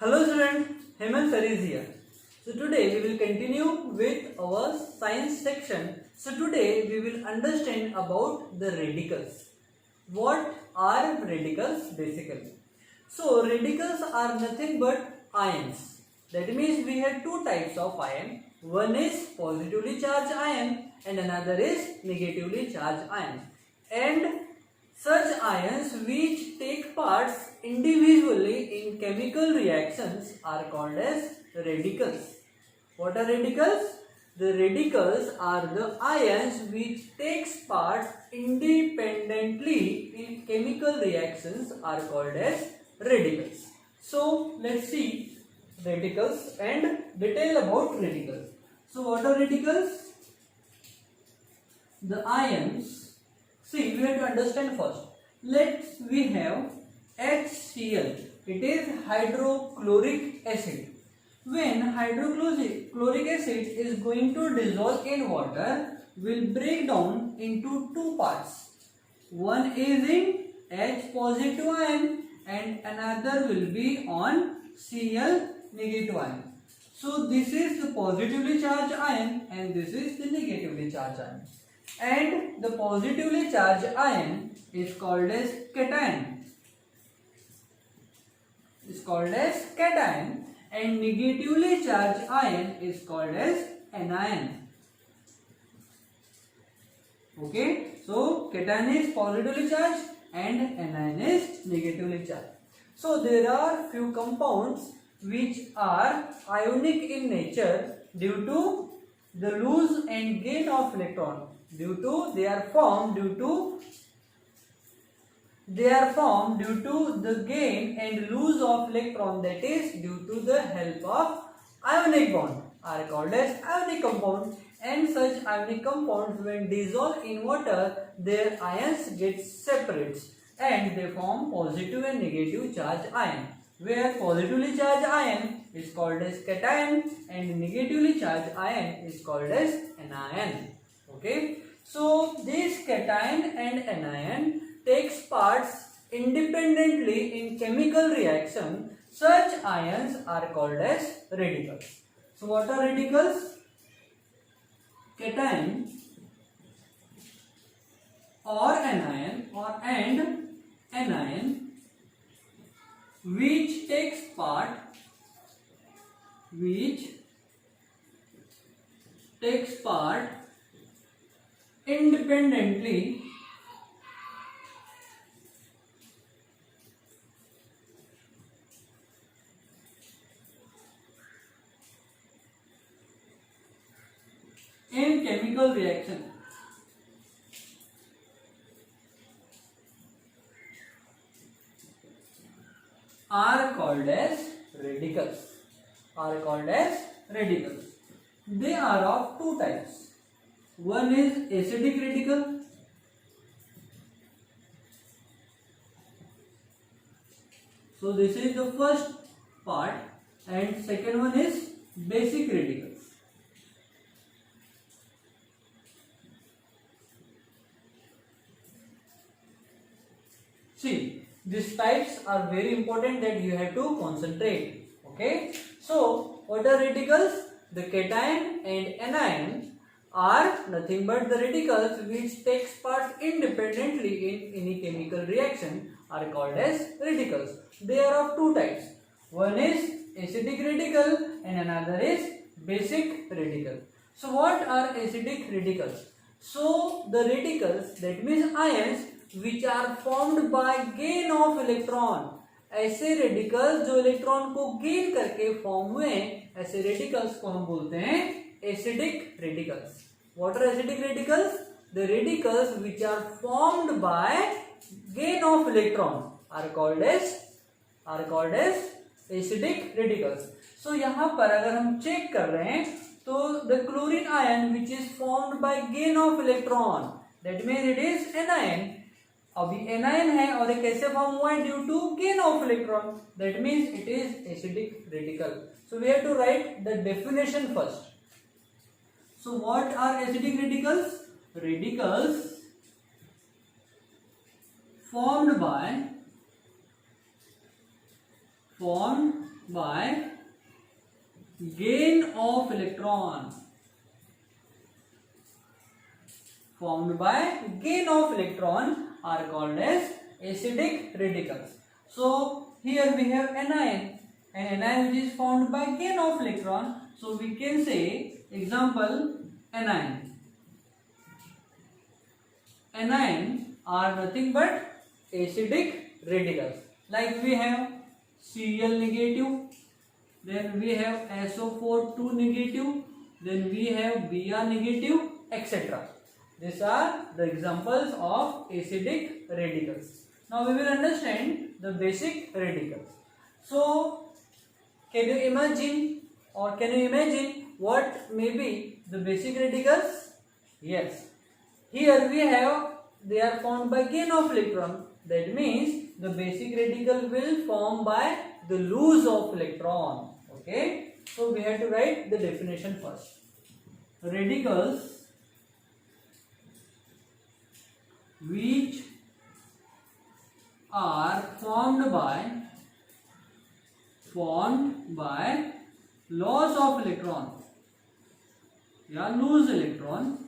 Hello student, Hemant Sir is here. So today we will continue with our science section. So today we will understand about the radicals. What are radicals basically? So radicals are nothing but ions. That means we have two types of ion. One is positively charged ion and another is negatively charged ion. And such ions which take parts individually in chemical reactions are called as radicals. What are radicals? The radicals are the ions which takes part independently in chemical reactions are called as radicals. So let's see radicals and detail about radicals. So what are radicals? The ions, see we have to understand first. We have HCl, it is hydrochloric acid. When hydrochloric acid is going to dissolve in water, will break down into two parts. One is in H positive ion and another will be on Cl negative ion. So this is the positively charged ion and this is the negatively charged ion. And the positively charged ion is called as cation. And negatively charged ion is called as anion. Okay, so cation is positively charged and anion is negatively charged. So there are few compounds which are ionic in nature due to the lose and gain of electron. They are formed due to the gain and lose of electron, that is due to the help of ionic bond, are called as ionic compound. And such ionic compounds when dissolved in water, their ions get separates and they form positive and negative charged ion, where positively charged ion is called as cation and negatively charged ion is called as anion. Okay, so this cation and anion takes parts independently in chemical reaction. Such ions are called as radicals. So what are radicals? Cation or anion and anion which takes part independently in chemical reaction. Are called as radicals. They are of two types. One is acidic radical. So this is the first part, and second one is basic radicals. See, these types are very important that you have to concentrate. Okay, so what are radicals? The cation and anion are nothing but the radicals which takes part independently in any chemical reaction are called as radicals. They are of two types. One is acidic radical and another is basic radical. So what are acidic radicals? So the radicals, that means ions which are formed by gain of electron. ऐसे radicals जो electron को gain करके form हुए, ऐसे radicals को हम बोलते हैं acidic radicals. What are acidic radicals? The radicals which are formed by gain of electron are called as acidic radicals. So यहाँ पर अगर हम चेक कर रहे हैं तो the chlorine ion which is formed by gain of electron, that means it is anion. अभी anion है और ये कैसे फॉर्म हुआ है? Due to gain of electron, that means it is acidic radical. So we have to write the definition first. So what are acidic radicals? Radicals formed by formed by gain of electron. Formed by gain of electron are called as acidic radicals. So here we have anion, and anion which is formed by gain of electron. So we can say example anion. Anion are nothing but acidic radicals. Like we have Cl negative, then we have SO4 2 negative, then we have Br negative, etc. These are the examples of acidic radicals. Now we will understand the basic radicals. So can you imagine what may be the basic radicals? Yes. Here we have, they are formed by gain of electron. That means the basic radical will form by the loss of electron. Okay. So we have to write the definition first. Radicals which are formed by loss of electron या lose electron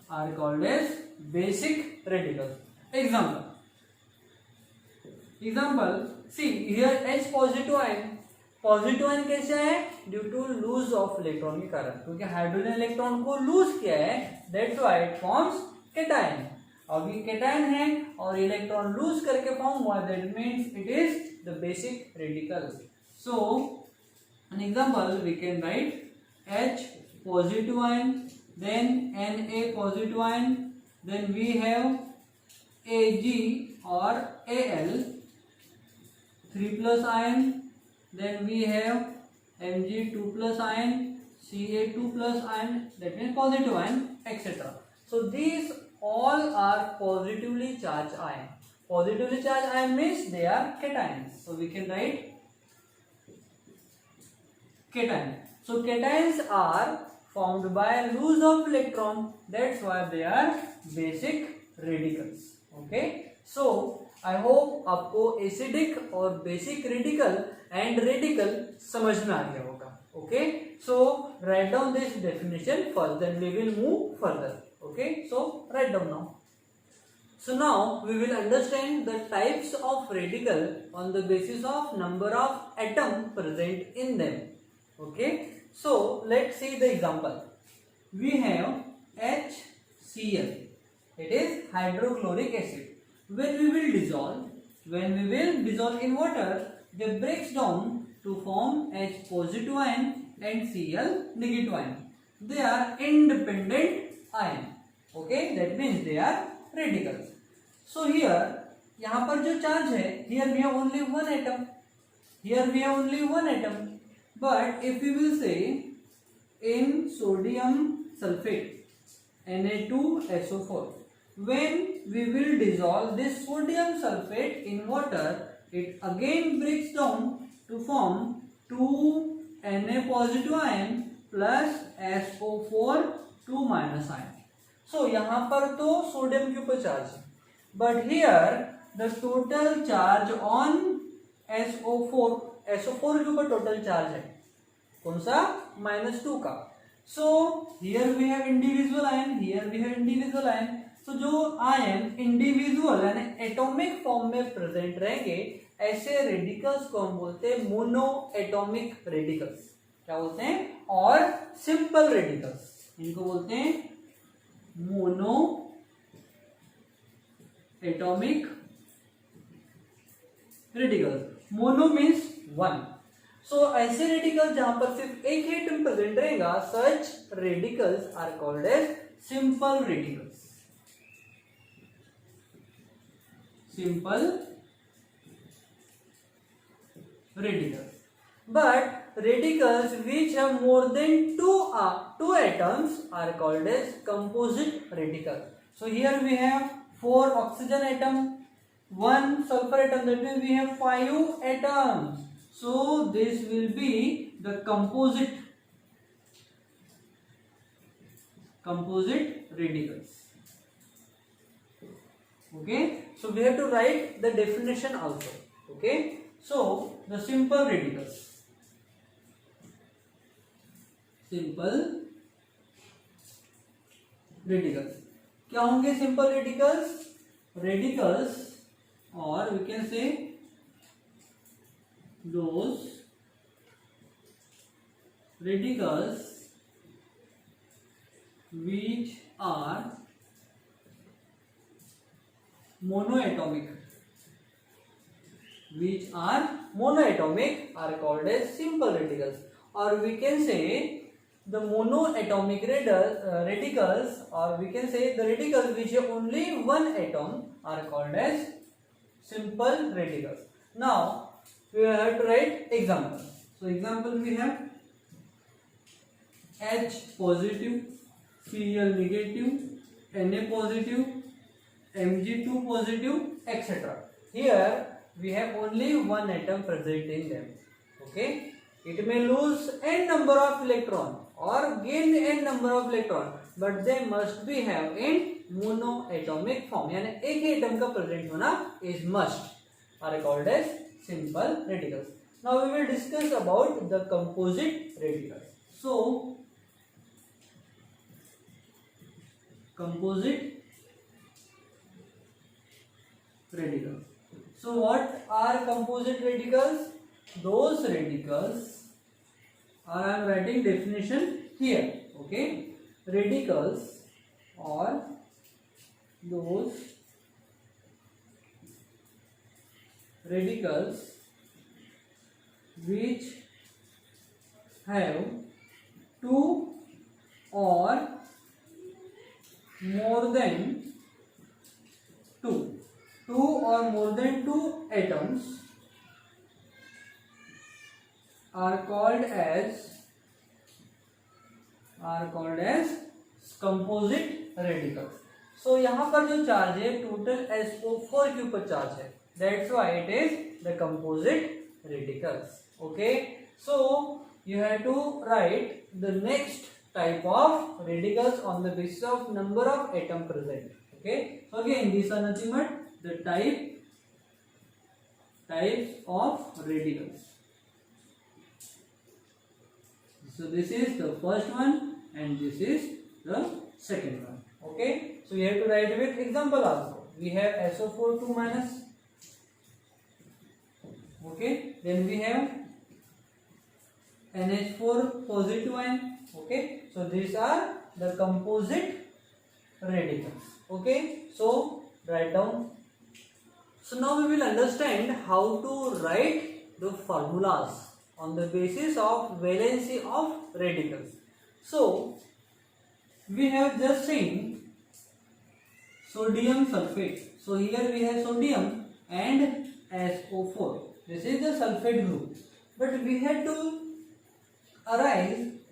are called as basic radicals. Example, see here H positive ion. Positive ion कैसे है? Due to lose of electron के कारण, क्योंकि hydrogen electron को lose किया है, that's why it forms cation. अब ये केटायन है और इलेक्ट्रॉन लूज करके फॉर्म हुआ, that means it is the basic radical. So an example we can write H positive ion, then Na positive ion, then we have Ag और Al 3+ ion, then we have Mg2+ ion, Ca2+ ion, that means positive ion, etc. So these all are positively charged ion. Positively charged ion means they are cations. So we can write cation. So cations are formed by loss of electron. That's why they are basic radicals. Okay. So I hope आपको acidic और basic radical and radical समझ में आ गया होगा. Okay, so write down this definition first, then we will move further. Okay, so write down now. So now we will understand the types of radical on the basis of number of atom present in them. Okay, so let's see the example. We have HCl. It is hydrochloric acid. When we will dissolve in water, they breaks down to form H positive ion and Cl negative ion. They are independent ion. Okay, that means they are radicals. So here, यहाँ पर जो charge है, here we have only one atom. Here we have only one atom. But if we will say in sodium sulfate, Na2SO4. When we will dissolve this sodium sulfate in water, it again breaks down to form 2 Na positive ion plus SO4 2 minus ion. So यहाँ पर तो sodium के ऊपर charge है, but here the total charge on SO4 के ऊपर total charge है कौन सा? -2 का. So here we have individual ion, here we have individual ion. तो जो आयन इंडिविजुअल यानी एटॉमिक फॉर्म में प्रेजेंट रहेंगे, ऐसे रेडिकल्स को हम बोलते हैं मोनो एटॉमिक रेडिकल्स. क्या बोलते हैं? और सिंपल रेडिकल्स, इनको बोलते हैं mono atomic radicals. Mono means one. So ऐसे रेडिकल्स जहां पर सिर्फ एक ही एटम प्रेजेंट रहेगा, such radicals are called as simple radicals. Simple radicals. But radicals which have more than two atoms are called as composite radicals. So here we have 4 oxygen atom, 1 sulfur atom, that means we have 5 atoms. So this will be the composite radicals. Okay, so we have to write the definition also. Okay, so the simple radicals. Simple radicals. क्या होंगे simple radicals? Radicals, or we can say those radicals which are monoatomic, are called as simple radicals, or we can say the monoatomic radicals, or we can say the radicals which have only one atom are called as simple radicals. Now we have to write example. So example we have H positive, Cl negative, Na positive, Mg2 positive, etc. Here we have only one atom present in them. Okay, it may lose n number of electron or gain n number of electron, but they must be have in monoatomic form. यानी एक ही atom का present होना is must, are called as simple radicals. Now we will discuss about the composite radicals. So composite radicals. So what are composite radicals? Those radicals are, I am writing definition here. Okay, radicals or those radicals which have two or more than two atoms are called as composite radicals. So यहाँ पर जो charge है total SO4 के ऊपर charge है, that's why it is the composite radicals. Okay, so you have to write the next type of radicals on the basis of number of atom present. Okay, so again these are nothing but the types of radicals. So this is the first one and this is the second one. Okay, so you have to write with example also. We have SO4 2 minus. Okay, then we have NH4 positive ion. Okay, so these are the composite radicals. Okay, so write down. So now we will understand how to write the formulas on the basis of valency of radicals. So we have just seen sodium sulfate. So here we have sodium and SO4. This is the sulfate group. But we have to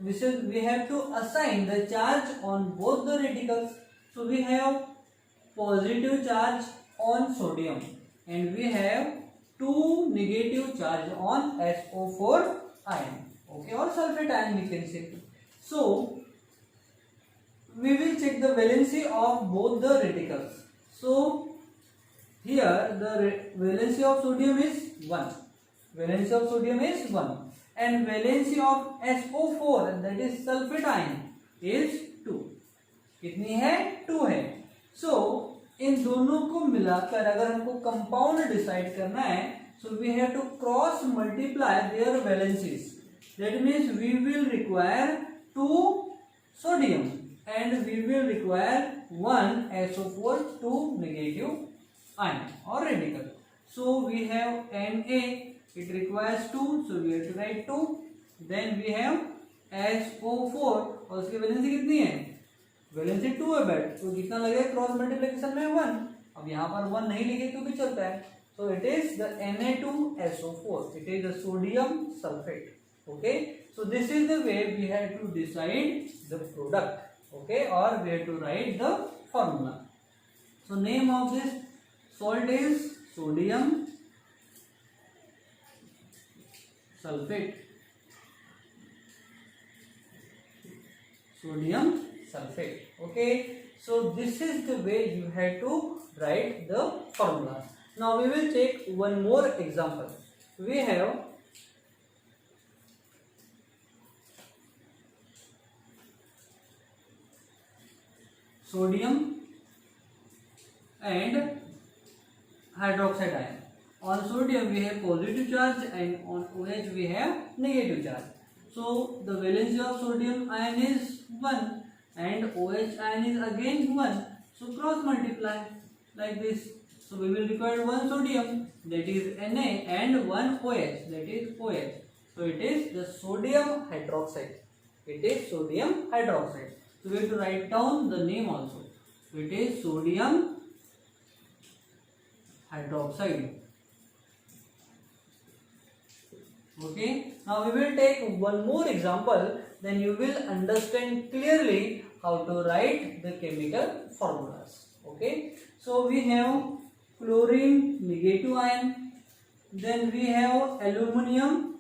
we have to assign the charge on both the radicals. So we have positive charge on sodium and we have 2 negative charge on SO4 ion. Okay, or sulfate ion we can say. So we will check the valency of both the radicals. So here the valency of sodium is 1. Valency of sodium is 1 and valency of SO4 that is sulfate ion is 2. कितनी है? 2 है. So इन दोनों को मिलाकर अगर हमको compound decide करना है, so we have to cross multiply their valencies. That means we will require 2 sodium and we will require 1 SO4 2 negative ion or radical. So we have Na, it requires 2, so we have to write 2. Then we have SO4 और उसकी valency कितनी है? Valency 2 है बेट, तो कितना लगेगा cross multiplication में 1. अब यहाँ पर 1 नहीं लिखे तो भी चलता है. So it is the Na2SO4. It is the sodium sulfate. Okay, so this is the way we have to decide the product. Okay, or we have to write the formula. So name of this salt is sodium sulfate. Sodium sulfate. Okay, So this is the way you have to write the formulas. Now we will take one more example. We have sodium and hydroxide ion. On sodium we have positive charge and on OH we have negative charge. So the valency of sodium ion is 1 and OH ion is again 1. So cross multiply like this. So we will require one sodium, that is Na, and one OH, that is OH. So it is the sodium hydroxide. It is sodium hydroxide. So we have to write down the name also. So it is sodium hydroxide. Okay. Now we will take one more example. Then you will understand clearly how to write the chemical formulas. Okay. So we have chlorine negative ion. Then we have aluminum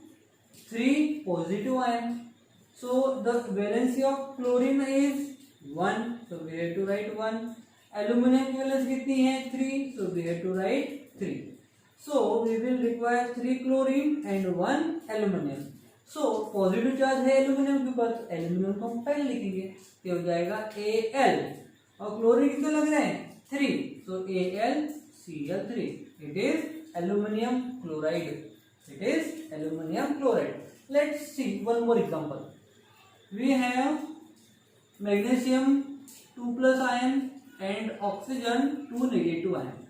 3 positive ion. So the valency of chlorine is 1. So we have to write 1. Aluminum की valence कितनी है 3. So we have to write 3. So we will require 3 chlorine and 1 aluminum. So positive charge है aluminium के ऊपर, तो aluminium को हम पहले लिखेंगे, ये हो जाएगा Al और क्लोरीन कितने लग रहे हैं 3. So AlCl3. It is aluminum chloride. It is aluminum chloride. Let's see one more example. We have magnesium 2 plus ion and oxygen 2 negative ion.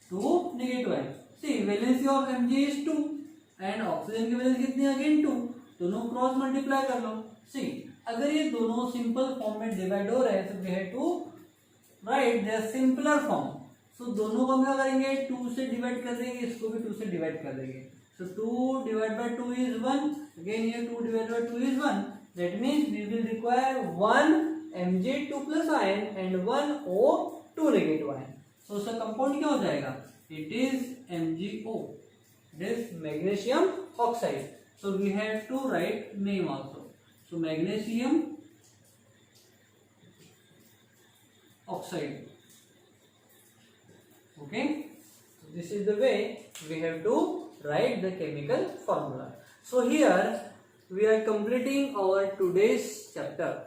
2 negative ion. See valency of Mg is 2 and oxygen की valency कितनी है again 2. दोनों cross multiply कर लो. See अगर ये दोनों simple form में divide हो रहे हैं तो we have to write their simpler form. So दोनों को हम क्या करेंगे 2 से डिवाइड कर देंगे, इसको भी 2 से डिवाइड कर देंगे. So 2 divided by 2 is 1. Again here 2 divided by 2 is 1. That means we will require 1 Mg2 plus ion and 1 O2 negative ion. So उसका कंपाउंड क्या हो जाएगा? It is MgO. It is magnesium oxide. So we have to write name also. So magnesium oxide. Okay. So this is the way we have to write the chemical formula. So here we are completing our today's chapter.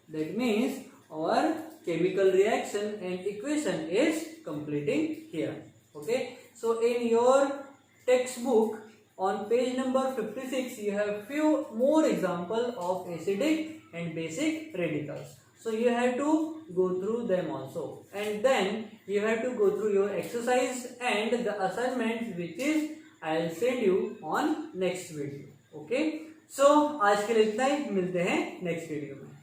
That means our chemical reaction and equation is completing here. Okay. So in your textbook on page number 56 you have few more example of acidic and basic radicals. So you have to go through them also, and then you have to go through your exercise and the assignments which is I'll send you on next video. Okay. So आज के लिए इतना ही, मिलते हैं next video में.